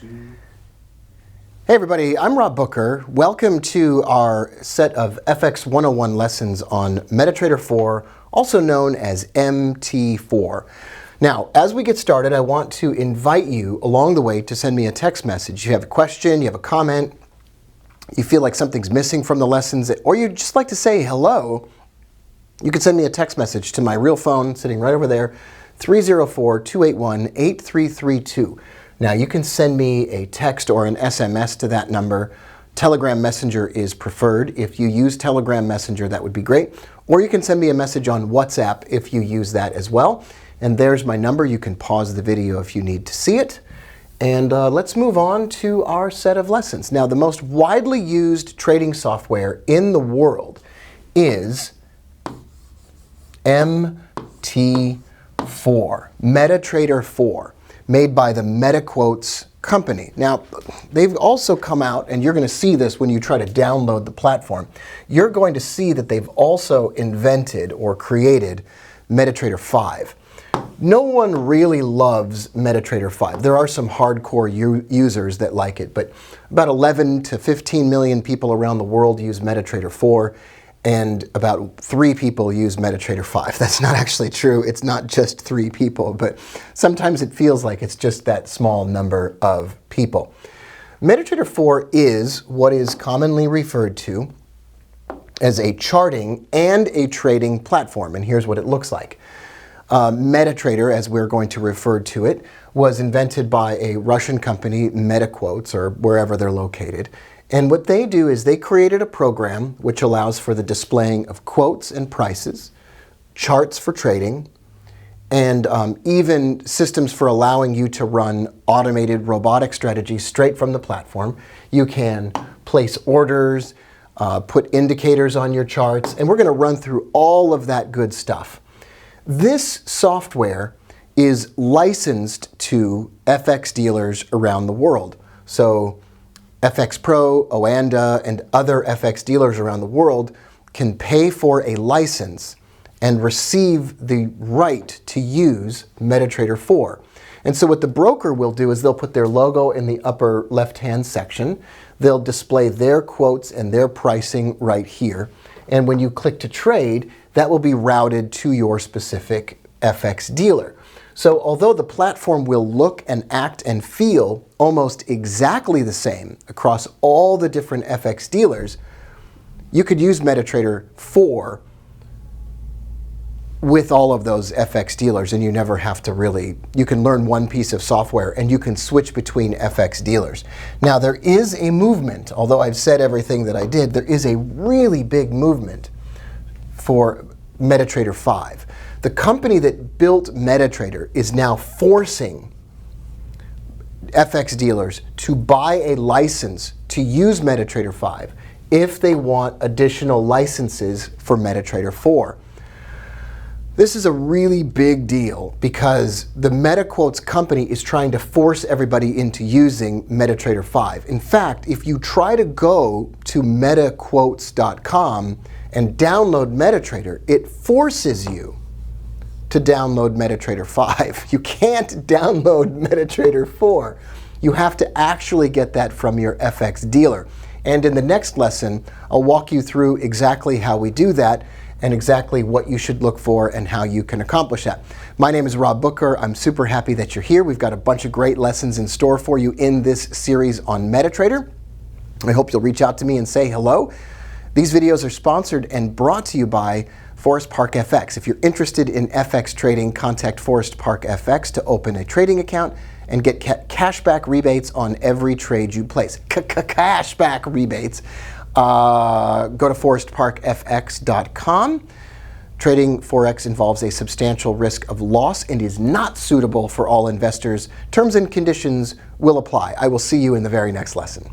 Hey everybody, I'm Rob Booker. Welcome to our set of FX 101 lessons on Metatrader 4, also known as MT4. Now, as we get started, I want to invite you along the way to send me a text message. You have a question, you have a comment, you feel like something's missing from the lessons, or you'd just like to say hello, you can send me a text message to my real phone sitting right over there, 304-281-8332. Now, you can send me a text or an SMS to that number. Telegram Messenger is preferred. If you use Telegram Messenger, that would be great. Or you can send me a message on WhatsApp if you use that as well. And there's my number. You can pause the video if you need to see it. And let's move on to our set of lessons. Now, the most widely used trading software in the world is MT4, Metatrader 4. Made by the MetaQuotes company. Now, they've also come out, and you're going to see this when you try to download the platform, you're going to see that they've also invented or created Metatrader 5. No one really loves Metatrader 5. There are some hardcore users that like it, but about 11 to 15 million people around the world use Metatrader 4. And about 3 people use Metatrader 5. That's not actually true. It's not just 3 people, but sometimes it feels like it's just that small number of people. Metatrader 4 is what is commonly referred to as a charting and a trading platform, and here's what it looks like. Metatrader, as we're going to refer to it, was invented by a Russian company, MetaQuotes, or wherever they're located. And what they do is they created a program which allows for the displaying of quotes and prices, charts for trading, and even systems for allowing you to run automated robotic strategies straight from the platform. You can place orders, put indicators on your charts, and we're going to run through all of that good stuff. This software is licensed to FX dealers around the world. So FX Pro, Oanda, and other FX dealers around the world can pay for a license and receive the right to use Metatrader 4. And so what the broker will do is they'll put their logo in the upper left-hand section. They'll display their quotes and their pricing right here. And when you click to trade, that will be routed to your specific FX dealer. So although the platform will look and act and feel almost exactly the same across all the different FX dealers, you could use Metatrader 4 with all of those FX dealers, and you never have to really, you can learn one piece of software and you can switch between FX dealers. Now, there is a movement, although I've said everything that I did, there is a really big movement for Metatrader 5. The company that built Metatrader is now forcing FX dealers to buy a license to use Metatrader 5 if they want additional licenses for Metatrader 4. This is a really big deal because the MetaQuotes company is trying to force everybody into using Metatrader 5. In fact, if you try to go to metaquotes.com and download Metatrader, it forces you to download Metatrader 5. You can't download Metatrader 4. You have to actually get that from your FX dealer. And in the next lesson, I'll walk you through exactly how we do that and exactly what you should look for and how you can accomplish that. My name is Rob Booker. I'm super happy that you're here. We've got a bunch of great lessons in store for you in this series on Metatrader. I hope you'll reach out to me and say hello. These videos are sponsored and brought to you by Forest Park FX. If you're interested in FX trading, contact Forest Park FX to open a trading account and get cashback rebates on every trade you place. Cashback rebates. Go to forestparkfx.com. Trading Forex involves a substantial risk of loss and is not suitable for all investors. Terms and conditions will apply. I will see you in the very next lesson.